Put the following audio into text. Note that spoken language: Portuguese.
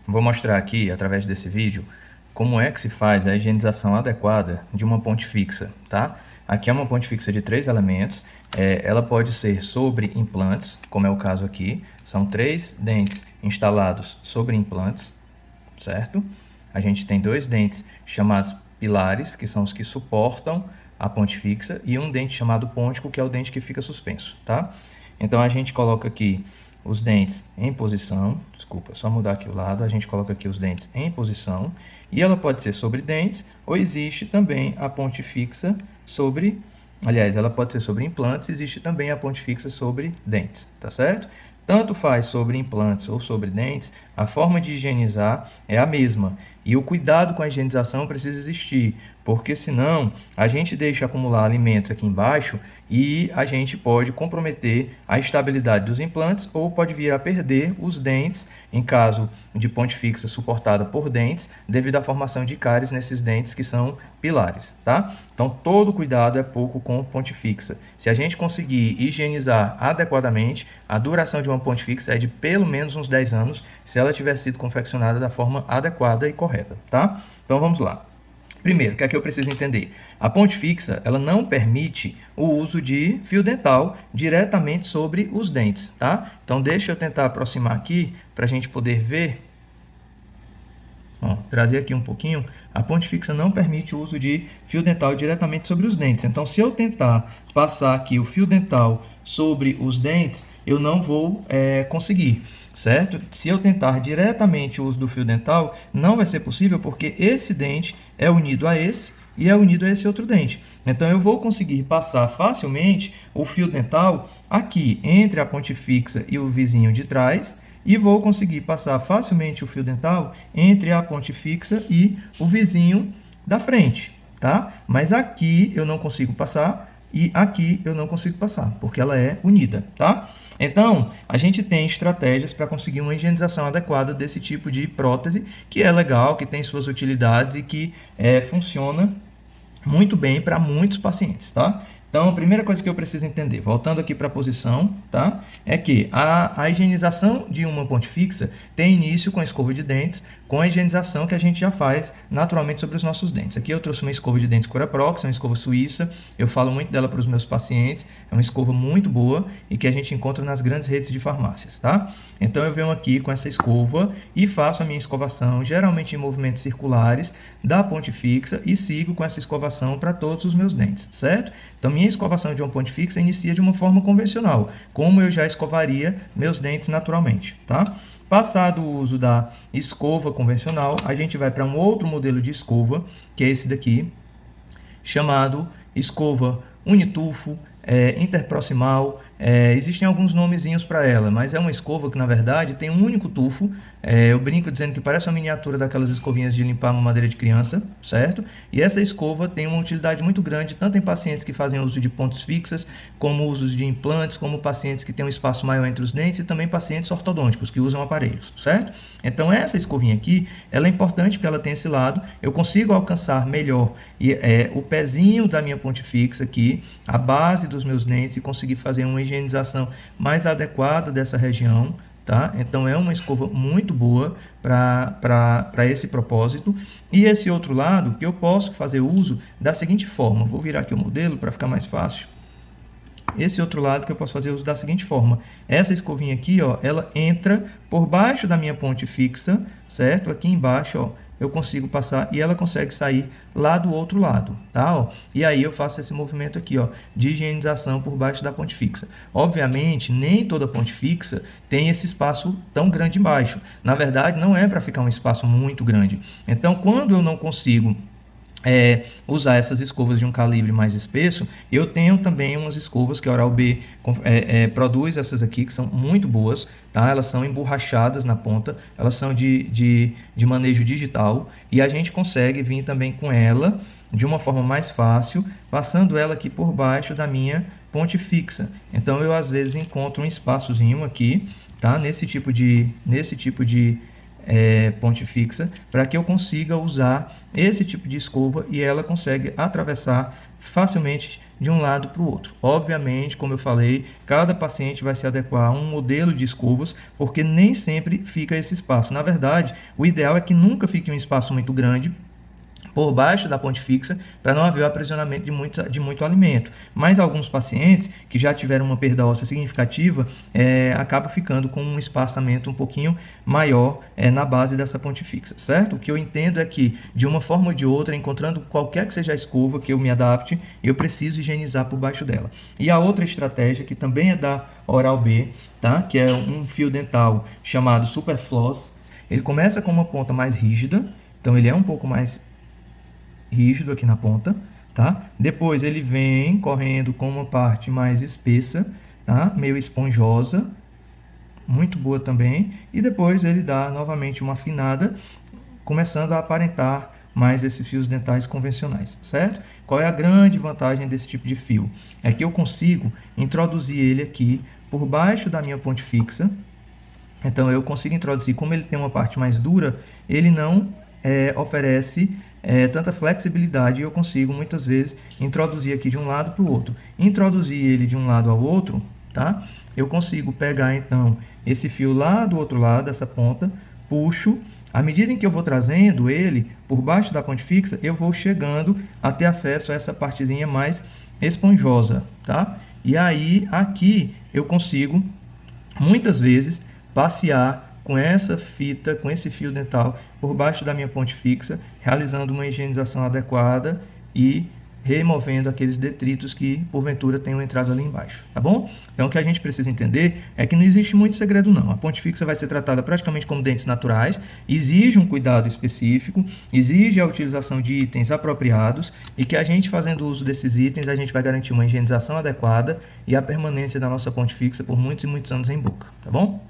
Vou mostrar aqui, através desse vídeo, como é que se faz a higienização adequada de uma ponte fixa, tá? Aqui é uma ponte fixa de 3 elementos. Ela pode ser sobre implantes, como é o caso aqui. São 3 dentes instalados sobre implantes, certo? A gente tem 2 dentes chamados pilares, que são os que suportam a ponte fixa, e um dente chamado pôntico, que é o dente que fica suspenso, tá? Então a gente coloca aqui os dentes em posição, desculpa, só mudar aqui o lado, a gente coloca aqui os dentes em posição, e ela pode ser sobre dentes, ou existe também a ponte fixa sobre, aliás, ela pode ser sobre implantes, existe também a ponte fixa sobre dentes, tá certo? Tanto faz sobre implantes ou sobre dentes, a forma de higienizar é a mesma. E o cuidado com a higienização precisa existir, porque senão a gente deixa acumular alimentos aqui embaixo e a gente pode comprometer a estabilidade dos implantes ou pode vir a perder os dentes em caso de ponte fixa suportada por dentes, devido à formação de cáries nesses dentes que são pilares, tá? Então, todo cuidado é pouco com ponte fixa. Se a gente conseguir higienizar adequadamente, a duração de uma ponte fixa é de pelo menos uns 10 anos, se ela tiver sido confeccionada da forma adequada e correta, tá? Então, vamos lá. Primeiro, o que é que eu preciso entender? A ponte fixa, ela não permite o uso de fio dental diretamente sobre os dentes, tá? Então, deixa eu tentar aproximar aqui para a gente poder ver. Ó, trazer aqui um pouquinho. A ponte fixa não permite o uso de fio dental diretamente sobre os dentes. Então, se eu tentar passar aqui o fio dental sobre os dentes, eu não vou conseguir, certo? Se eu tentar diretamente o uso do fio dental, não vai ser possível porque esse dente é unido a esse e é unido a esse outro dente. Então, eu vou conseguir passar facilmente o fio dental aqui entre a ponte fixa e o vizinho de trás, e vou conseguir passar facilmente o fio dental entre a ponte fixa e o vizinho da frente, tá? Mas aqui eu não consigo passar e aqui eu não consigo passar, porque ela é unida, tá? Então, a gente tem estratégias para conseguir uma higienização adequada desse tipo de prótese, que é legal, que tem suas utilidades e que funciona muito bem para muitos pacientes, tá? Então, a primeira coisa que eu preciso entender, voltando aqui para a posição, tá? É que a higienização de uma ponte fixa tem início com a escova de dentes, com a higienização que a gente já faz naturalmente sobre os nossos dentes. Aqui eu trouxe uma escova de dentes Curaprox, uma escova suíça, eu falo muito dela para os meus pacientes, é uma escova muito boa e que a gente encontra nas grandes redes de farmácias, tá? Então eu venho aqui com essa escova e faço a minha escovação, geralmente em movimentos circulares, da ponte fixa e sigo com essa escovação para todos os meus dentes, certo? Então minha escovação de uma ponte fixa inicia de uma forma convencional, como eu já escovaria meus dentes naturalmente, tá? Passado o uso da escova convencional, a gente vai para um outro modelo de escova, que é esse daqui, chamado escova unitufo, interproximal. Existem alguns nomezinhos para ela, mas é uma escova que, na verdade, tem um único tufo. Eu brinco dizendo que parece uma miniatura daquelas escovinhas de limpar uma madeira de criança, certo? E essa escova tem uma utilidade muito grande, tanto em pacientes que fazem uso de pontes fixas, como usos de implantes, como pacientes que têm um espaço maior entre os dentes e também pacientes ortodônticos que usam aparelhos, certo? Então, essa escovinha aqui, ela é importante porque ela tem esse lado, eu consigo alcançar melhor o pezinho da minha ponte fixa aqui, a base dos meus dentes e conseguir fazer uma higienização mais adequada dessa região, tá? Então é uma escova muito boa para esse propósito. E esse outro lado que eu posso fazer uso da seguinte forma, vou virar aqui o modelo para ficar mais fácil. Esse outro lado que eu posso fazer uso da seguinte forma, essa escovinha aqui, ó, ela entra por baixo da minha ponte fixa, certo? Aqui embaixo, ó, eu consigo passar e ela consegue sair lá do outro lado, tá? Ó, e aí eu faço esse movimento aqui, ó, de higienização por baixo da ponte fixa. Obviamente, nem toda ponte fixa tem esse espaço tão grande embaixo. Na verdade, não é para ficar um espaço muito grande. Então, quando eu não consigo usar essas escovas de um calibre mais espesso, eu tenho também umas escovas que a Oral-B produz, essas aqui, que são muito boas, tá? Elas são emborrachadas na ponta, elas são de manejo digital, e a gente consegue vir também com ela de uma forma mais fácil, passando ela aqui por baixo da minha ponte fixa. Então eu às vezes encontro um espaçozinho aqui, tá? Nesse tipo de ponte fixa, para que eu consiga usar esse tipo de escova e ela consegue atravessar facilmente de um lado para o outro. Obviamente, como eu falei, cada paciente vai se adequar a um modelo de escovas, porque nem sempre fica esse espaço. Na verdade, o ideal é que nunca fique um espaço muito grande por baixo da ponte fixa, para não haver o aprisionamento de muito alimento. Mas alguns pacientes que já tiveram uma perda óssea significativa, acabam ficando com um espaçamento um pouquinho maior na base dessa ponte fixa, certo? O que eu entendo é que, de uma forma ou de outra, encontrando qualquer que seja a escova que eu me adapte, eu preciso higienizar por baixo dela. E a outra estratégia, que também é da Oral-B, tá? Que é um fio dental chamado Superfloss. Ele começa com uma ponta mais rígida, então ele é um pouco mais rígido aqui na ponta, tá? Depois ele vem correndo com uma parte mais espessa, tá? Meio esponjosa, muito boa também. E depois ele dá novamente uma afinada, começando a aparentar mais esses fios dentais convencionais, certo? Qual é a grande vantagem desse tipo de fio? É que eu consigo introduzir ele aqui por baixo da minha ponte fixa. Então eu consigo introduzir, como ele tem uma parte mais dura, ele não oferece tanta flexibilidade, e eu consigo muitas vezes introduzir aqui de um lado para o outro. Introduzir ele de um lado ao outro, tá? Eu consigo pegar então esse fio lá do outro lado, dessa ponta, puxo. À medida em que eu vou trazendo ele por baixo da ponte fixa, eu vou chegando a ter acesso a essa partezinha mais esponjosa, tá? E aí aqui eu consigo muitas vezes passear com essa fita, com esse fio dental por baixo da minha ponte fixa, realizando uma higienização adequada e removendo aqueles detritos que porventura tenham entrado ali embaixo, tá bom? Então o que a gente precisa entender é que não existe muito segredo não. A ponte fixa vai ser tratada praticamente como dentes naturais, exige um cuidado específico, exige a utilização de itens apropriados, e que a gente, fazendo uso desses itens, a gente vai garantir uma higienização adequada e a permanência da nossa ponte fixa por muitos e muitos anos em boca, tá bom?